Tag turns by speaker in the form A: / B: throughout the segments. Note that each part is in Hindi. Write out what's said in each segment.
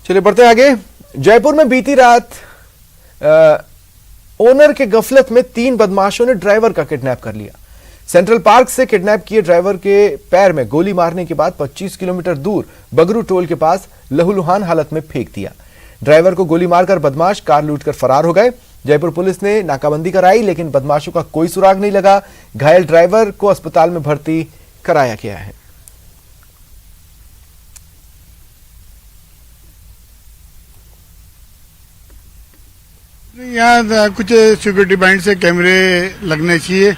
A: चलिए बढ़ते हैं आगे। जयपुर में बीती रात ओनर के गफलत में 3 बदमाशों ने ड्राइवर का किडनैप कर लिया। सेंट्रल पार्क से किडनैप किए ड्राइवर के पैर में गोली मारने के बाद 25 किलोमीटर दूर बगरू टोल के पास लहूलुहान हालत में फेंक दिया। ड्राइवर को गोली मारकर बदमाश कार लूटकर फरार हो गए। जयपुर पुलिस ने नाकाबंदी कराई लेकिन बदमाशों का कोई सुराग नहीं लगा। घायल ड्राइवर को अस्पताल में भर्ती कराया गया है।
B: यहाँ कुछ सिक्योरिटी बैंड से कैमरे लगने चाहिए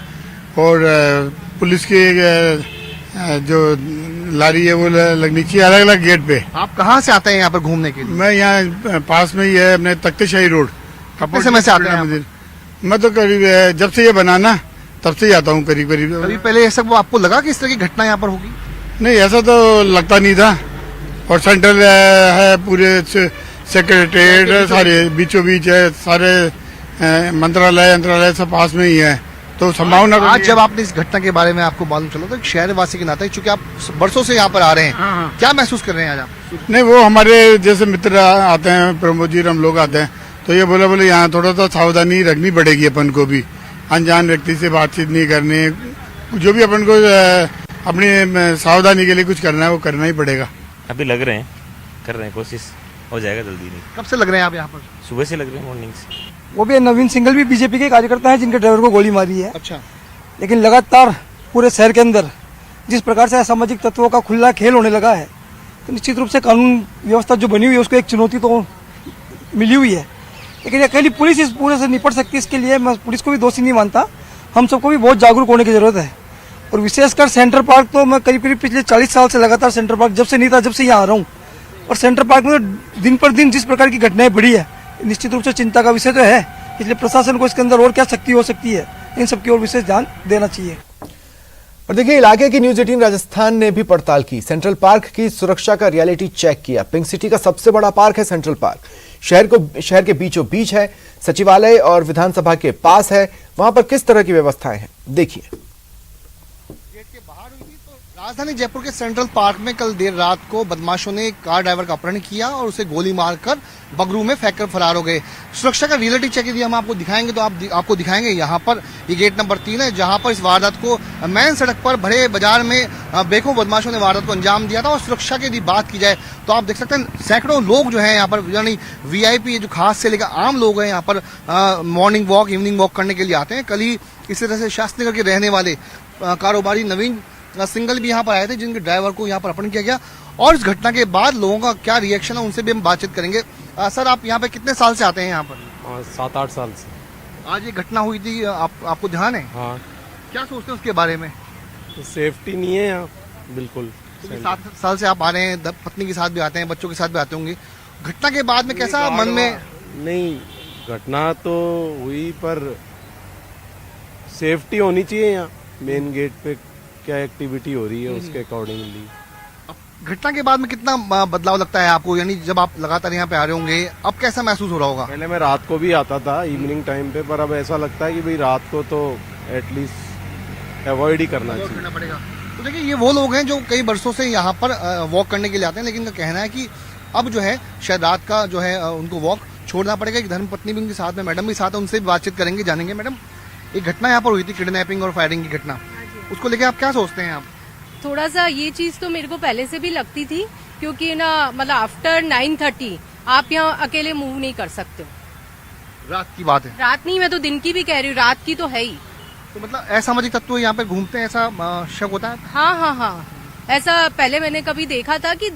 B: और पुलिस की जो लारी है वो लगनी चाहिए अलग अलग गेट पे।
C: आप कहाँ से आते हैं यहाँ पर घूमने के लिए?
B: मैं यहाँ पास में ही है अपने तख्तशाही रोड।
C: कितने समय से आते हैं?
B: मैं तो करीब जब से ये बना ना तब से ही आता हूँ करीब करीब।
C: अभी पहले ऐसा वो आपको लगा कि इस तरह की घटना यहाँ पर होगी?
B: नहीं, ऐसा तो लगता नहीं था। और सेंट्रल है, पूरे सेक्रेटेरिएट सारे बीचों बीच है, सारे मंत्रालय सब पास में ही है, तो संभावना।
C: आज जब आपने इस घटना के बारे में आपको मालूम चला तो शहरवासी के नाते, चूंकि आप बरसों से यहाँ पर आ रहे हैं, क्या महसूस कर रहे हैं आज आप?
B: नहीं, वो हमारे जैसे मित्र आते हैं, प्रमोद जी हम लोग आते हैं, तो ये बोले यहाँ थोड़ा सा सावधानी रखनी पड़ेगी अपन को भी। अनजान व्यक्ति से बातचीत नहीं करनी, जो भी अपन को अपनी सावधानी के लिए कुछ करना है वो करना ही पड़ेगा।
D: अभी लग रहे हैं, कर रहे हैं, कोशिश हो जाएगा जल्दी। नहीं,
C: कब से लग रहे हैं आप यहाँ पर?
D: सुबह से लग रहे हैं, मॉर्निंग से।
E: वो भी नवीन सिंगल भी बीजेपी के कार्यकर्ता है जिनके ड्राइवर को गोली मारी है।
C: अच्छा।
E: लेकिन लगातार पूरे शहर के अंदर जिस प्रकार से असामाजिक तत्वों का खुला खेल होने लगा है, तो निश्चित रूप से कानून व्यवस्था जो बनी हुई है उसको एक चुनौती तो मिली हुई है। लेकिन अकेली पुलिस इस पूरे से निपट सकती है, इसके लिए मैं पुलिस को भी दोषी नहीं मानता। हम सबको भी बहुत जागरूक होने की जरूरत है। और विशेषकर सेंट्रल पार्क तो मैं करीब पिछले 40 साल से लगातार सेंट्रल पार्क जब से नहीं था, जब से यहाँ आ रहा हूँ, और सेंट्रल पार्क में तो दिन पर दिन जिस प्रकार की घटनाएं बढ़ी है, निश्चित रूप से चिंता का विषय तो है। इसलिए प्रशासन को इसके अंदर और क्या शक्ति हो सकती है, इन सबकी ओर विशेष ध्यान देना चाहिए।
A: और देखिए, इलाके की न्यूज 18 राजस्थान ने भी पड़ताल की। सेंट्रल पार्क की सुरक्षा का रियलिटी चेक किया। पिंक सिटी का सबसे बड़ा पार्क है सेंट्रल पार्क। शहर के बीचों बीच है, सचिवालय और विधानसभा के पास है। वहां पर किस तरह की व्यवस्थाएं हैं, देखिए।
C: राजधानी जयपुर के सेंट्रल पार्क में कल देर रात को बदमाशों ने कार ड्राइवर का अपहरण किया और उसे गोली मारकर बगरू में फेंककर फरार हो गए। सुरक्षा का रियलिटी चेक यदि हम आपको दिखाएंगे तो आपको दिखाएंगे यहाँ पर ये गेट नंबर 3 है, जहाँ पर इस वारदात को मेन सड़क पर भरे बाजार में बेखौफ बदमाशों ने वारदात को अंजाम दिया था। और सुरक्षा की यदि बात की जाए तो आप देख सकते हैं सैकड़ों लोग जो है यहाँ पर, यानी VIP जो खास से लेकर आम लोग हैं यहाँ पर मॉर्निंग वॉक, इवनिंग वॉक करने के लिए आते हैं। कल ही इसी तरह से शास्त्री नगर के रहने वाले कारोबारी नवीन सिंगल भी यहाँ पर आए थे, जिनके ड्राइवर को यहाँ पर अपहरण किया गया। और इस घटना के बाद लोगों का क्या रिएक्शन है उनसे भी हम बातचीत करेंगे। सर, आप यहाँ पे कितने साल से आते हैं यहाँ पर?
F: 7-8 साल से।
C: आज ये घटना हुई थी, आपको ध्यान है?
F: हाँ।
C: क्या सोचते हैं उसके बारे में?
F: सेफ्टी नहीं है यहाँ बिल्कुल।
C: 7 साल से आप आ रहे हैं, पत्नी के साथ भी आते हैं, बच्चों के साथ भी आते होंगे। घटना के बाद में कैसा मन में?
F: नहीं, घटना तो हुई पर सेफ्टी होनी चाहिए यहाँ। मेन गेट पे क्या एक्टिविटी हो रही है उसके अकॉर्डिंगली।
C: घटना के बाद में कितना बदलाव लगता है आपको, यानी जब आप लगातार यहाँ पे आ रहे होंगे, अब कैसा महसूस हो रहा होगा?
F: पहले मैं रात को भी आता था इवनिंग टाइम पे, पर अब ऐसा लगता है कि भाई रात को तो एटलीस्ट अवॉइड ही करना चाहिए।
C: तो देखिए, ये वो लोग हैं जो कई वर्षों से यहाँ पर वॉक करने के लिए आते हैं, लेकिन उनका कहना है कि अब जो है शायद रात का जो है उनको वॉक छोड़ना पड़ेगा। एक धर्मपत्नी भी उनके साथ में, मैडम भी साथ है, उनसे भी बातचीत करेंगे, जानेंगे। मैडम, एक घटना यहाँ पर हुई थी, किडनैपिंग और फायरिंग की घटना, उसको लेके आप क्या सोचते हैं? आप
G: थोड़ा सा ये चीज तो मेरे को पहले से भी लगती थी, क्योंकि ना मतलब आफ्टर 9:30 आप यहाँ अकेले मूव नहीं कर सकते हो।
C: रात की बात है? रात
G: नहीं, मैं तो दिन की भी कह रही हूँ, रात की तो है ही।
C: तो मतलब असामाजिक तत्व यहाँ पे घूमते हैं, ऐसा शक होता है?
G: हाँ, ऐसा पहले मैंने कभी देखा था कि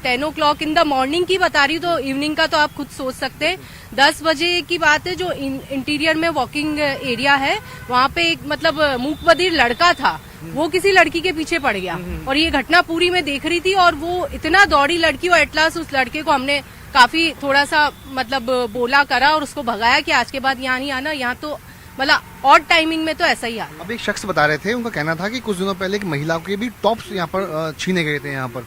G: 10 o'clock इन द मॉर्निंग की बता रही हूँ, तो इवनिंग का तो आप खुद सोच सकते हैं। 10 बजे की बात है, जो इंटीरियर में वॉकिंग एरिया है वहाँ पे एक मतलब मूकबधिर लड़का था, वो किसी लड़की के पीछे पड़ गया। और ये घटना पूरी मैं देख रही थी और वो इतना दौड़ी लड़की, और एटलास उस लड़के को हमने काफी थोड़ा सा मतलब बोला करा और उसको भगाया कि आज के बाद यहाँ नहीं आना। यहाँ तो मतलब ऑड टाइमिंग में तो ऐसा ही हाल।
C: अब एक शख्स बता रहे थे, उनका कहना था कि कुछ दिनों पहले एक महिला के भी टॉप्स यहाँ पर छीने गए थे यहाँ पर।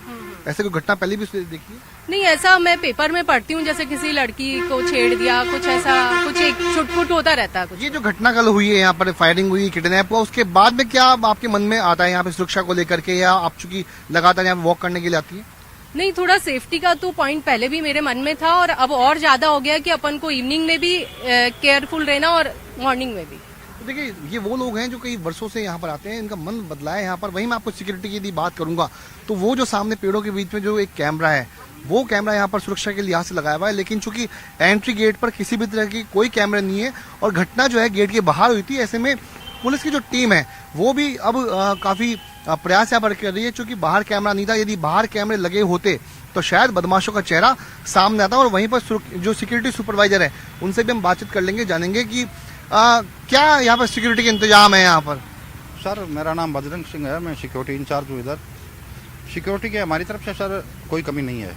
C: ऐसे कोई घटना पहले भी देखी?
G: नहीं, ऐसा मैं पेपर में पढ़ती हूँ, जैसे किसी लड़की को छेड़ दिया, कुछ ऐसा कुछ एक छुटपुट होता रहता है कुछ।
C: ये जो घटना कल हुई है यहाँ पर, फायरिंग हुई, किडनैप हुआ, उसके बाद में क्या आपके मन में आता है यहाँ पे सुरक्षा को लेकर के, या आप चूंकि लगातार यहाँ वॉक करने के लिए आती है?
G: नहीं, थोड़ा सेफ्टी का तो पॉइंट पहले भी मेरे मन में था और अब और ज्यादा हो गया कि अपन को इवनिंग में भी केयरफुल रहना और मॉर्निंग में भी।
C: तो देखिए, ये वो लोग हैं जो कई वर्षों से यहाँ पर आते हैं, इनका मन बदला है यहाँ पर। वहीं मैं आपको सिक्योरिटी की यदि बात करूंगा तो वो जो सामने पेड़ों के बीच में जो एक कैमरा है, वो कैमरा यहाँ पर सुरक्षा के लिहाज से लगाया हुआ है, लेकिन चूंकि एंट्री गेट पर किसी भी तरह की कोई कैमरा नहीं है और घटना जो है गेट के बाहर हुई थी, ऐसे में पुलिस की जो टीम है वो भी अब काफी प्रयास यहाँ पर कर रही है, चूंकि बाहर कैमरा नहीं था। यदि बाहर कैमरे लगे होते तो शायद बदमाशों का चेहरा सामने आता। और वहीं पर जो सिक्योरिटी सुपरवाइजर है उनसे भी हम बातचीत कर लेंगे, जानेंगे कि क्या यहाँ पर सिक्योरिटी के इंतजाम है यहाँ पर।
H: सर, मेरा नाम बजरंग सिंह है, मैं सिक्योरिटी इंचार्ज हूँ इधर। सिक्योरिटी के हमारी तरफ से सर कोई कमी नहीं है।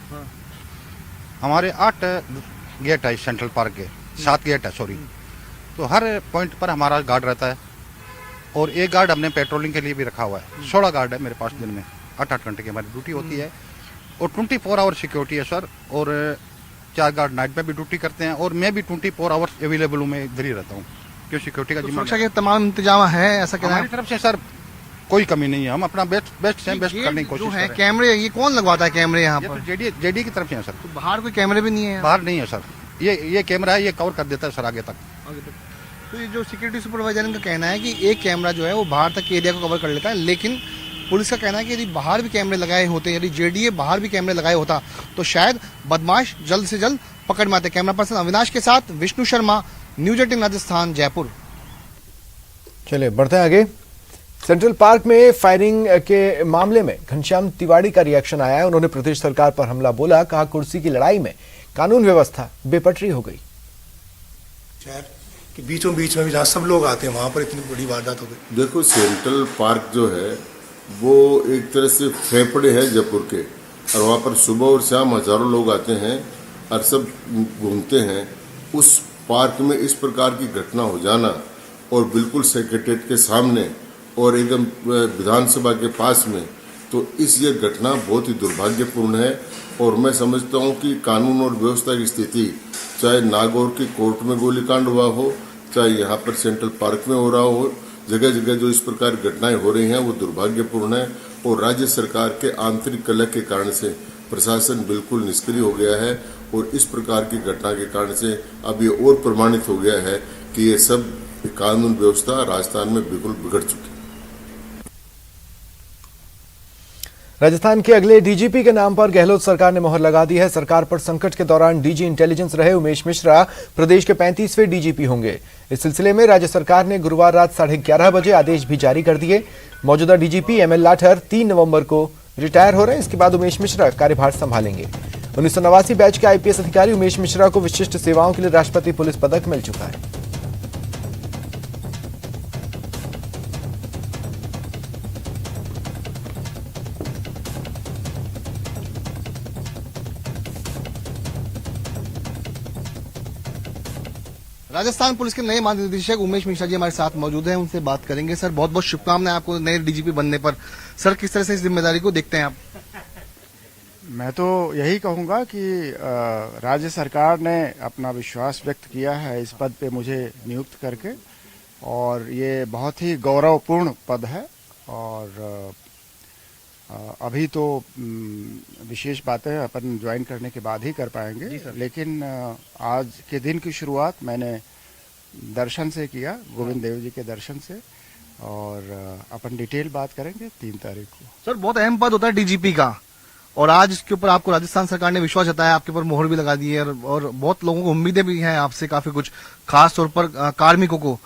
H: हमारे 8 गेट है सेंट्रल पार्क के, 7 गेट है सॉरी। तो हर पॉइंट पर हमारा गार्ड रहता है और एक गार्ड हमने पेट्रोलिंग के लिए भी रखा हुआ है। 16 गार्ड है मेरे पास, दिन में 8-8 घंटे की हमारी ड्यूटी होती है और 24 आवर सिक्योरिटी है सर। और 4 गार्ड नाइट में भी ड्यूटी करते हैं और मैं भी 24 आवर्स अवेलेबल हूँ, मैं इधर ही रहता हूँ क्यों सिक्योरिटी का जिम्मा।
C: सुरक्षा के तमाम इंतजाम है, ऐसा कहना है
H: हमारी तरफ से सर कोई कमी नहीं है। हम अपना बेस्ट से बेस्ट करने की कोशिश कर रहे हैं।
C: कैमरे ये कौन लगवाता है कैमरे यहाँ
H: ये
C: पर?
H: तो जेडी की तरफ से है सर।
C: तो बाहर कोई कैमरे भी नहीं है?
H: बाहर नहीं है सर, ये कैमरा है, ये कवर कर देता है सर आगे तक।
C: तो ये जो सिक्योरिटी सुपरवाइजर का कहना है कि एक कैमरा जो है वो बाहर तक के एरिया को कवर कर लेता है, लेकिन पुलिस का कहना है कि यदि बाहर भी कैमरे लगाए होते, यदि जेडीए बाहर भी कैमरे लगाए होता तो शायद बदमाश जल्द से जल्द पकड़ में आते। कैमरा पर्सन अविनाश के साथ विष्णु शर्मा, न्यूज 18 राजस्थान, जयपुर।
A: चलिए बढ़ते हैं आगे। सेंट्रल पार्क में फायरिंग के मामले में घनश्याम तिवारी का रिएक्शन आया है। उन्होंने प्रदेश सरकार पर हमला बोला, कहा कुर्सी की लड़ाई में कानून व्यवस्था बेपटरी हो गई।
I: शहर के बीचों बीच में भी जहाँ सब लोग आते हैं वहां पर इतनी बड़ी वारदात हो गई।
J: देखो, सेंट्रल पार्क जो है वो एक तरह से फेफड़े हैं जयपुर के, और वहाँ पर सुबह और शाम हजारों लोग आते हैं और सब घूमते हैं। उस पार्क में इस प्रकार की घटना हो जाना और बिल्कुल सेक्रेटेरिएट के सामने और एकदम विधानसभा के पास में, तो ये घटना बहुत ही दुर्भाग्यपूर्ण है। और मैं समझता हूं कि कानून और व्यवस्था की स्थिति, चाहे नागौर की कोर्ट में गोलीकांड हुआ हो, चाहे यहाँ पर सेंट्रल पार्क में हो रहा हो, जगह जगह जो इस प्रकार घटनाएं हो रही हैं वो दुर्भाग्यपूर्ण है। और राज्य सरकार के आंतरिक कलह के कारण से प्रशासन बिल्कुल निष्क्रिय हो गया है और इस प्रकार की घटना के कारण से अब ये और प्रमाणित हो गया है कि ये सब कानून व्यवस्था राजस्थान में बिल्कुल बिगड़ चुकी है।
A: राजस्थान के अगले डीजीपी के नाम पर गहलोत सरकार ने मोहर लगा दी है। सरकार पर संकट के दौरान डीजी इंटेलिजेंस रहे उमेश मिश्रा प्रदेश के 35वें डीजीपी होंगे। इस सिलसिले में राज्य सरकार ने गुरुवार रात 11:30 बजे आदेश भी जारी कर दिए। मौजूदा डीजीपी एमएल लाठर 3 नवंबर को रिटायर हो रहे हैं। इसके बाद उमेश मिश्रा कार्यभार संभालेंगे। 1989 बैच के आईपीएस अधिकारी उमेश मिश्रा को विशिष्ट सेवाओं के लिए राष्ट्रपति पुलिस पदक मिल चुका है।
C: राजस्थान पुलिस के नए महानिदेशक उमेश मिश्रा जी हमारे साथ मौजूद हैं, उनसे बात करेंगे। सर, बहुत बहुत शुभकामनाएं आपको नए डीजीपी बनने पर। सर, किस तरह से इस जिम्मेदारी को देखते हैं आप?
K: मैं तो यही कहूंगा कि राज्य सरकार ने अपना विश्वास व्यक्त किया है इस पद पे मुझे नियुक्त करके, और ये बहुत ही गौरवपूर्ण पद है। और अभी तो विशेष बातें अपन ज्वाइन करने के बाद ही कर पाएंगे, लेकिन आज के दिन की शुरुआत मैंने दर्शन से किया, गोविंद देव जी के दर्शन से, और अपन डिटेल बात करेंगे 3 तारीख को।
C: सर, बहुत अहम पद होता है डीजीपी का, और आज इसके ऊपर आपको राजस्थान सरकार ने विश्वास जताया, आपके ऊपर मोहर भी लगा दी है, और बहुत लोगों को उम्मीदें भी हैं आपसे, काफी कुछ, खास तौर पर कार्मिकों को।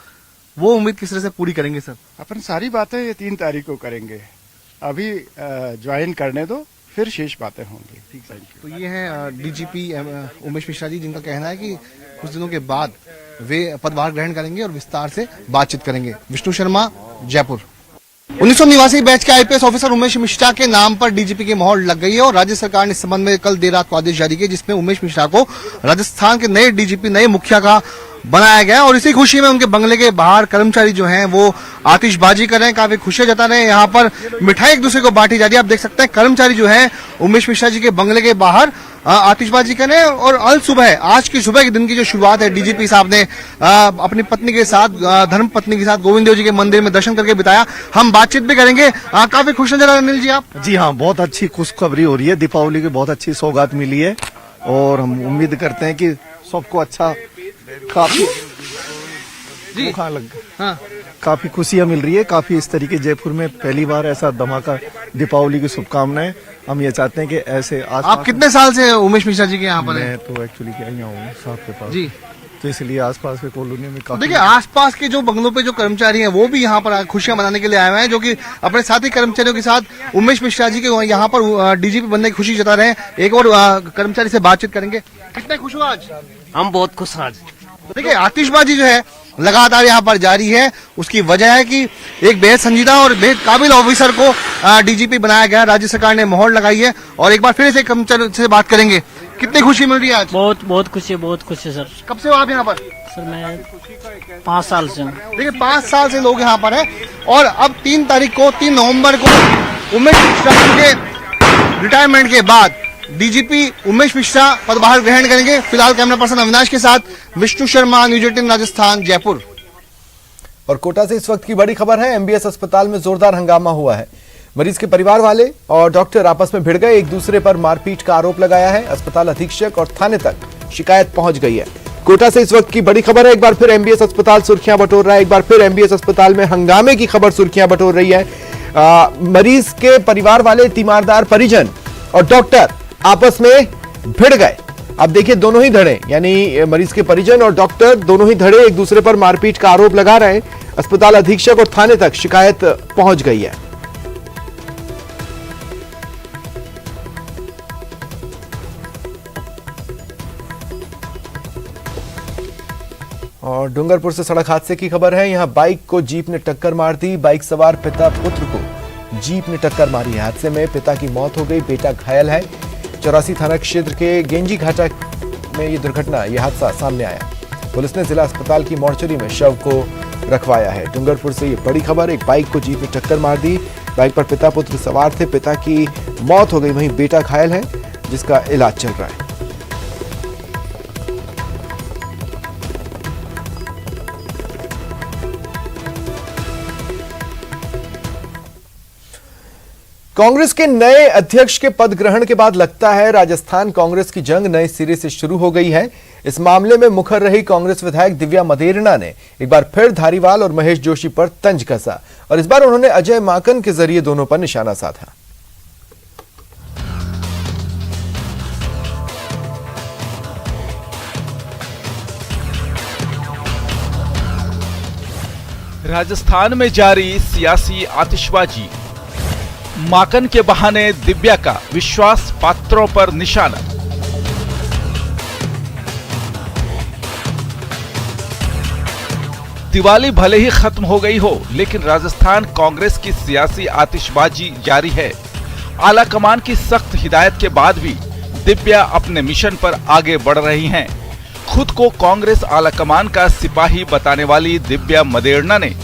C: वो उम्मीद किस तरह से पूरी करेंगे सर?
K: अपन सारी बातें ये 3 तारीख को करेंगे, अभी ज्वाइन करने दो, फिर शेष बातें होंगी।
C: ठीक है। तो ये हैं डीजीपी उमेश मिश्रा जी, जिनका कहना है कि कुछ दिनों के बाद वे पदभार ग्रहण करेंगे और विस्तार से बातचीत करेंगे। विष्णु शर्मा, जयपुर। 1989 बैच के आईपीएस ऑफिसर उमेश मिश्रा के नाम पर डीजीपी की मोहर लग गई है और राज्य सरकार ने इस संबंध में कल देर रात को आदेश जारी किया, जिसमें उमेश मिश्रा को राजस्थान के नए डीजीपी, नए मुखिया का बनाया गया। और इसी खुशी में उनके बंगले के बाहर कर्मचारी जो हैं वो आतिशबाजी कर रहे हैं, काफी खुशियां जता रहे हैं। यहाँ पर मिठाई एक दूसरे को बांटी जा रही है। आप देख सकते हैं कर्मचारी जो है उमेश मिश्रा जी के बंगले के बाहर आतिशबाजी करें और अल सुबह आज की सुबह के दिन की जो शुरुआत है डीजीपी साहब ने अपनी पत्नी के साथ धर्म पत्नी के साथ गोविंद देव जी के मंदिर में दर्शन करके बिताया। हम बातचीत भी करेंगे। काफी खुश नजर आ रहे हैं अनिल जी आप।
L: जी हाँ, बहुत अच्छी खुशखबरी हो रही है। दीपावली की बहुत अच्छी सौगात मिली है और हम उम्मीद करते हैं कि सबको अच्छा काफी काफी खुशियां मिल रही है। काफी इस तरीके जयपुर में पहली बार ऐसा धमाका। दीपावली की शुभकामनाएं। हम ये चाहते हैं कि ऐसे
C: आप कितने साल से उमेश मिश्रा जी के यहाँ पर हैं?
L: मैं तो एक्चुअली क्या यहाँ हूँ साहब के पास
C: जी,
L: तो इसलिए आसपास के कॉलोनी में काफी।
C: देखिए आसपास के जो बंगलों पे जो कर्मचारी हैं वो भी यहाँ पर खुशियां मनाने के लिए आए हुए हैं, जो कि अपने साथी कर्मचारियों के साथ उमेश मिश्रा जी के यहाँ पर डीजीपी बनने की खुशी जता रहे हैं। एक और कर्मचारी से बातचीत करेंगे। कितने खुश हो आज?
M: हम बहुत खुश हैं आज।
C: देखिए आतिशबाजी जो है लगातार यहाँ पर जारी है। उसकी वजह है कि एक बेहद संजीदा और बेहद काबिल ऑफिसर को डीजीपी बनाया गया। राज्य सरकार ने मोहर लगाई है। और एक बार फिर से कर्मचारी से बात करेंगे। कितनी खुशी मिल रही है आज?
M: बहुत खुशी है, बहुत खुशी सर।
C: कब से हो आप यहाँ पर?
M: सर मैं 5 साल से हूँ।
C: देखिए 5 साल से लोग यहाँ पर हैं और अब 3 नवंबर को उमेश मिश्रा के रिटायरमेंट के बाद डीजीपी उमेश मिश्रा पदभार ग्रहण करेंगे। फिलहाल कैमरा पर्सन अविनाश के साथ विष्णु शर्मा, न्यूज 18 राजस्थान, जयपुर।
A: और कोटा से इस वक्त की बड़ी खबर है। एमबीएस अस्पताल में जोरदार हंगामा हुआ है। मरीज के परिवार वाले और डॉक्टर आपस में भिड़ गए, एक दूसरे पर मारपीट का आरोप लगाया है। अस्पताल अधीक्षक और थाने तक शिकायत पहुंच गई है। कोटा से इस वक्त की बड़ी खबर है। एक बार फिर एमबीएस अस्पताल सुर्खियां बटोर रहा है। एक बार फिर एमबीएस अस्पताल में हंगामे की खबर सुर्खियां बटोर रही है। मरीज के परिवार वाले, तीमारदार परिजन और डॉक्टर आपस में भिड़ गए। अब देखिए दोनों ही धड़े, यानी मरीज के परिजन और डॉक्टर दोनों ही धड़े एक दूसरे पर मारपीट का आरोप लगा रहे हैं। अस्पताल अधीक्षक और थाने तक शिकायत पहुंच गई है। और डूंगरपुर से सड़क हादसे की खबर है। यहां बाइक को जीप ने टक्कर मार दी। बाइक सवार पिता पुत्र को जीप ने टक्कर मारी है। हादसे में पिता की मौत हो गई, बेटा घायल है। 84 थाना क्षेत्र के गेंजी घाटा में ये दुर्घटना, यह हादसा सामने आया। पुलिस ने जिला अस्पताल की मोर्चरी में शव को रखवाया है। डूंगरपुर से ये बड़ी खबर। एक बाइक को जीप ने टक्कर मार दी। बाइक पर पिता पुत्र सवार थे। पिता की मौत हो गई, वहीं बेटा घायल है जिसका इलाज चल रहा है। कांग्रेस के नए अध्यक्ष के पद ग्रहण के बाद लगता है राजस्थान कांग्रेस की जंग नए सिरे से शुरू हो गई है। इस मामले में मुखर रही कांग्रेस विधायक दिव्या मदेरणा ने एक बार फिर धारीवाल और महेश जोशी पर तंज कसा और इस बार उन्होंने अजय माकन के जरिए दोनों पर निशाना साधा।
N: राजस्थान में जारी सियासी आतिशबाजी। माकन के बहाने दिव्या का विश्वास पात्रों पर निशाना। दिवाली भले ही खत्म हो गई हो, लेकिन राजस्थान कांग्रेस की सियासी आतिशबाजी जारी है। आला कमान की सख्त हिदायत के बाद भी दिव्या अपने मिशन पर आगे बढ़ रही हैं। खुद को कांग्रेस आला कमान का सिपाही बताने वाली दिव्या मदेरणा ने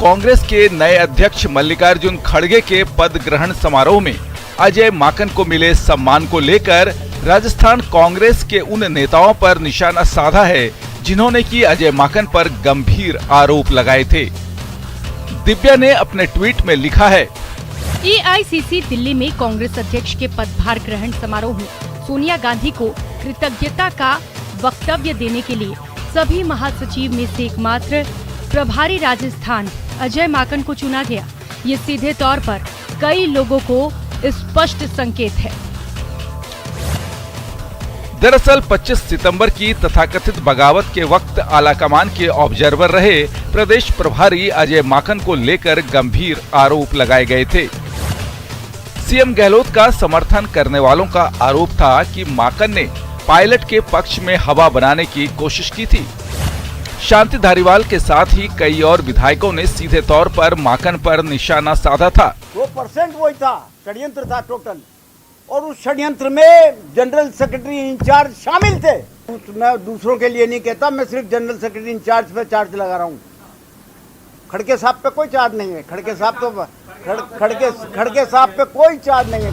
N: कांग्रेस के नए अध्यक्ष मल्लिकार्जुन खड़गे के पद ग्रहण समारोह में अजय माकन को मिले सम्मान को लेकर राजस्थान कांग्रेस के उन नेताओं पर निशाना साधा है जिन्होंने की अजय माकन पर गंभीर आरोप लगाए थे। दिव्या ने अपने ट्वीट में लिखा है,
O: एआईसीसी दिल्ली में कांग्रेस अध्यक्ष के पदभार ग्रहण समारोह में सोनिया गांधी को कृतज्ञता का वक्तव्य देने के लिए सभी महासचिव में से एकमात्र प्रभारी राजस्थान अजय माकन को चुना गया। ये सीधे तौर पर कई लोगों को स्पष्ट संकेत है।
N: दरअसल 25 सितंबर की तथाकथित बगावत के वक्त आलाकमान के ऑब्जर्वर रहे प्रदेश प्रभारी अजय माकन को लेकर गंभीर आरोप लगाए गए थे। सीएम गहलोत का समर्थन करने वालों का आरोप था कि माकन ने पायलट के पक्ष में हवा बनाने की कोशिश की थी। शांति धारीवाल के साथ ही कई और विधायकों ने सीधे तौर पर माकन पर निशाना साधा था।
P: 2% वही था, षड्यंत्र था टोटल, और उस षड्यंत्र में जनरल सेक्रेटरी इंचार्ज शामिल थे। मैं दूसरों के लिए नहीं कहता, मैं सिर्फ जनरल सेक्रेटरी इंचार्ज पे चार्ज लगा रहा हूँ। खड़गे साहब पे कोई चार्ज नहीं है। खड़गे साहब पे कोई चार्ज नहीं है।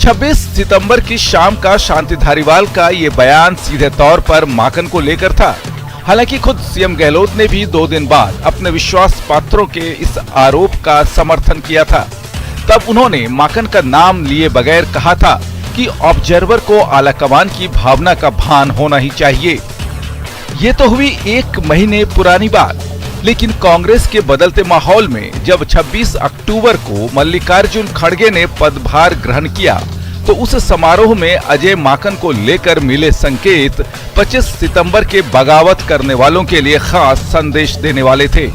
N: 26 सितंबर की शाम का शांति धारीवाल का ये बयान सीधे तौर पर माकन को लेकर था। हालांकि खुद सीएम गहलोत ने भी 2 दिन बाद अपने विश्वास पात्रों के इस आरोप का समर्थन किया था। तब उन्होंने माकन का नाम लिए बगैर कहा था कि ऑब्जर्वर को आलाकमान की भावना का भान होना ही चाहिए। ये तो हुई 1 महीने पुरानी बात, लेकिन कांग्रेस के बदलते माहौल में जब 26 अक्टूबर को मल्लिकार्जुन खड़गे ने पदभार ग्रहण किया तो उस समारोह में अजय माकन को लेकर मिले संकेत 25 सितंबर के बगावत करने वालों के लिए खास संदेश देने वाले थे।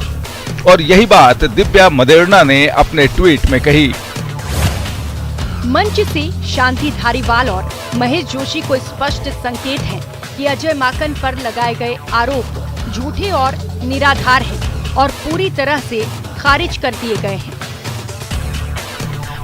N: और यही बात दिव्या मदेरणा ने अपने ट्वीट में कही।
O: मंच से शांति धारीवाल और महेश जोशी को स्पष्ट संकेत है कि अजय माकन पर लगाए गए आरोप झूठे और निराधार हैं और पूरी तरह से खारिज कर दिए गए हैं।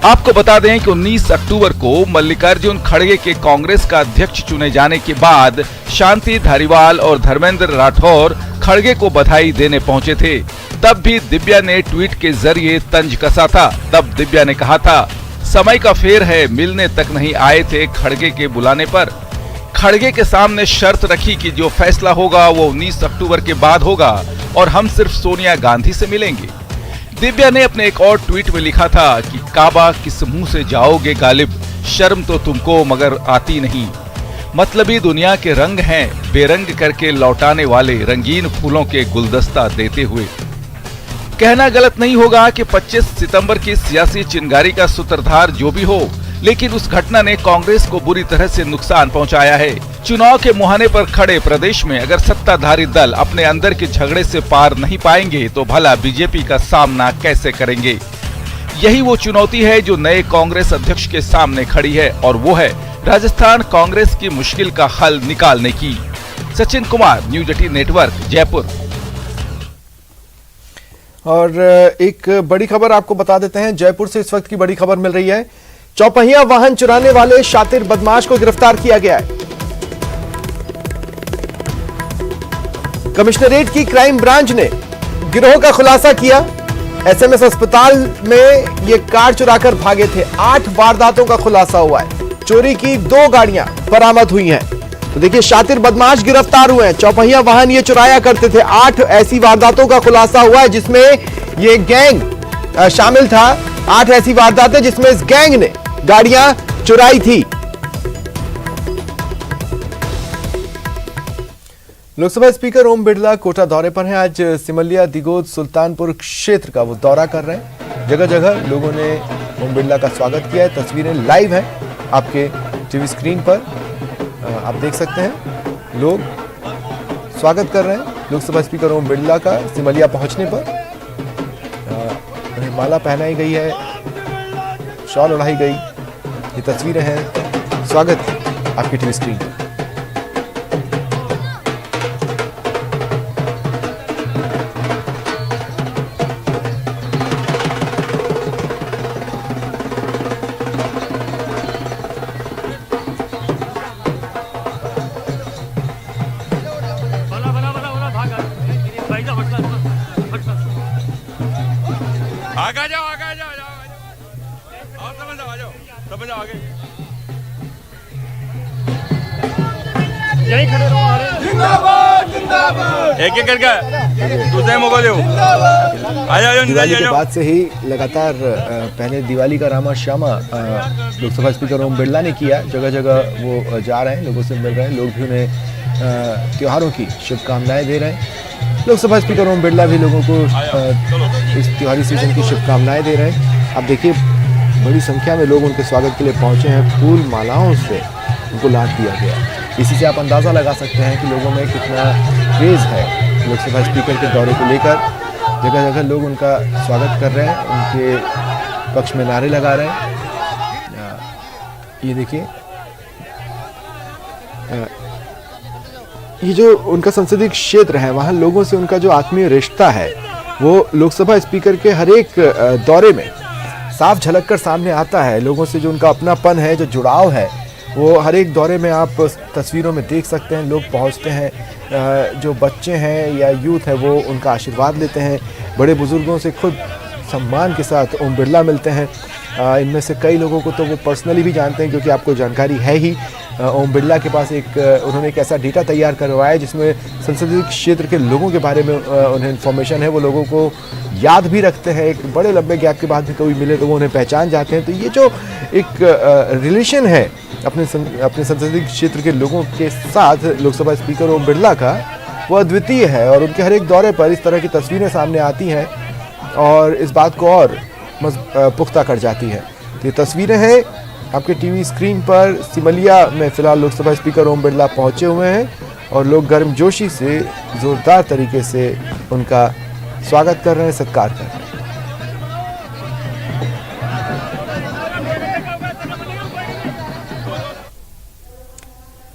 N: आपको बता दें कि 19 अक्टूबर को मल्लिकार्जुन खड़गे के कांग्रेस का अध्यक्ष चुने जाने के बाद शांति धारीवाल और धर्मेंद्र राठौर खड़गे को बधाई देने पहुंचे थे। तब भी दिव्या ने ट्वीट के जरिए तंज कसा था। तब दिव्या ने कहा था, समय का फेर है, मिलने तक नहीं आए थे खड़गे के बुलाने पर। खड़गे के सामने शर्त रखी कि जो फैसला होगा वो 19 अक्टूबर के बाद होगा और हम सिर्फ सोनिया गांधी से मिलेंगे। दिव्या ने अपने एक और ट्वीट में लिखा था कि काबा किस मुंह से जाओगे गालिब, शर्म तो तुमको मगर आती नहीं। मतलबी दुनिया के रंग हैं, बेरंग करके लौटाने वाले रंगीन फूलों के गुलदस्ता देते हुए। कहना गलत नहीं होगा कि 25 सितंबर की सियासी चिंगारी का सूत्रधार जो भी हो, लेकिन उस घटना ने कांग्रेस को बुरी तरह से नुकसान पहुंचाया है। चुनाव के मुहाने पर खड़े प्रदेश में अगर सत्ताधारी दल अपने अंदर के झगड़े से पार नहीं पाएंगे तो भला बीजेपी का सामना कैसे करेंगे। यही वो चुनौती है जो नए कांग्रेस अध्यक्ष के सामने खड़ी है और वो है राजस्थान कांग्रेस की मुश्किल का हल निकालने की। Sachin Kumar, news 18 network, Jaipur.
A: और एक बड़ी खबर आपको बता देते हैं, जयपुर से इस वक्त की बड़ी खबर मिल रही है। चौपहिया वाहन चुराने वाले शातिर बदमाश को गिरफ्तार किया गया है। कमिश्नरेट की क्राइम ब्रांच ने गिरोह का खुलासा किया। एसएमएस अस्पताल में ये कार चुराकर भागे थे। 8 वारदातों का खुलासा हुआ है। चोरी की 2 गाड़ियां बरामद हुई हैं। तो देखिए, शातिर बदमाश गिरफ्तार हुए हैं। चौपहिया वाहन ये चुराया करते थे। 8 ऐसी वारदातों का खुलासा हुआ है जिसमें ये गैंग शामिल था। 8 ऐसी वारदातें जिसमें इस गैंग ने गाड़ियां चुराई थी। लोकसभा स्पीकर ओम बिरला कोटा दौरे पर हैं। आज सिमलिया, दिगोद, सुल्तानपुर क्षेत्र का वो दौरा कर रहे हैं। जगह जगह लोगों ने ओम बिरला का स्वागत किया है। तस्वीरें लाइव हैं आपके टीवी स्क्रीन पर, आप देख सकते हैं। लोग स्वागत कर रहे हैं लोकसभा स्पीकर ओम बिरला का सिमलिया पहुंचने पर। उन्हें माला पहनाई गई है, शॉल उड़ाई गई। ये तस्वीरें हैं, स्वागत आपकी टीवी स्क्रीन पर।
Q: एक करके दूसरे मोको दो।
A: दिवाली के बाद से ही लगातार पहले दिवाली का रामा श्यामा लोकसभा स्पीकर ओम बिरला ने किया। जगह जगह वो जा रहे हैं, लोगों से मिल रहे हैं। लोग भी उन्हें त्योहारों की शुभकामनाएं दे रहे हैं। लोकसभा स्पीकर ओम बिरला भी लोगों को इस त्योहारी सीजन की शुभकामनाएं दे रहे हैं। आप देखिए, बड़ी संख्या में लोग उनके स्वागत के लिए पहुंचे हैं। फूल मालाओं से उनको लाद दिया गया। इसी से आप अंदाज़ा लगा सकते हैं कि लोगों में कितना क्रेज़ है लोकसभा स्पीकर के दौरे को लेकर। जगह जगह लोग उनका स्वागत कर रहे हैं, उनके पक्ष में नारे लगा रहे हैं। ये देखिए, ये जो उनका संसदीय क्षेत्र है, वहाँ लोगों से उनका जो आत्मीय रिश्ता है वो लोकसभा स्पीकर के हर एक दौरे में साफ झलक कर सामने आता है। लोगों से जो उनका अपनापन है, जो जुड़ाव है, वो हर एक दौरे में आप तस्वीरों में देख सकते हैं। लोग पहुंचते हैं, जो बच्चे हैं या यूथ है वो उनका आशीर्वाद लेते हैं। बड़े बुजुर्गों से खुद सम्मान के साथ ओम बिरला मिलते हैं। इनमें से कई लोगों को तो वो पर्सनली भी जानते हैं, क्योंकि आपको जानकारी है ही ओम बिरला के पास उन्होंने एक ऐसा डेटा तैयार करवाया है जिसमें संसदीय क्षेत्र के लोगों के बारे में उन्हें इन्फॉर्मेशन है। वो लोगों को याद भी रखते हैं, एक बड़े लंबे गैप के बाद भी कभी मिले तो वो उन्हें पहचान जाते हैं। तो ये जो एक रिलेशन है अपने संसदीय क्षेत्र के लोगों के साथ लोकसभा स्पीकर ओम बिरला का, वो अद्वितीय है और उनके हर एक दौरे पर इस तरह की तस्वीरें सामने आती हैं और इस बात को और पुख्ता कर जाती है। तो ये तस्वीरें हैं आपके टीवी स्क्रीन पर। सिमलिया में फिलहाल लोकसभा स्पीकर ओम बिरला पहुंचे हुए हैं और लोग गर्मजोशी से जोरदार तरीके से उनका स्वागत कर रहे हैं, सत्कार कर रहे हैं।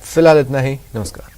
A: फिलहाल इतना ही, नमस्कार।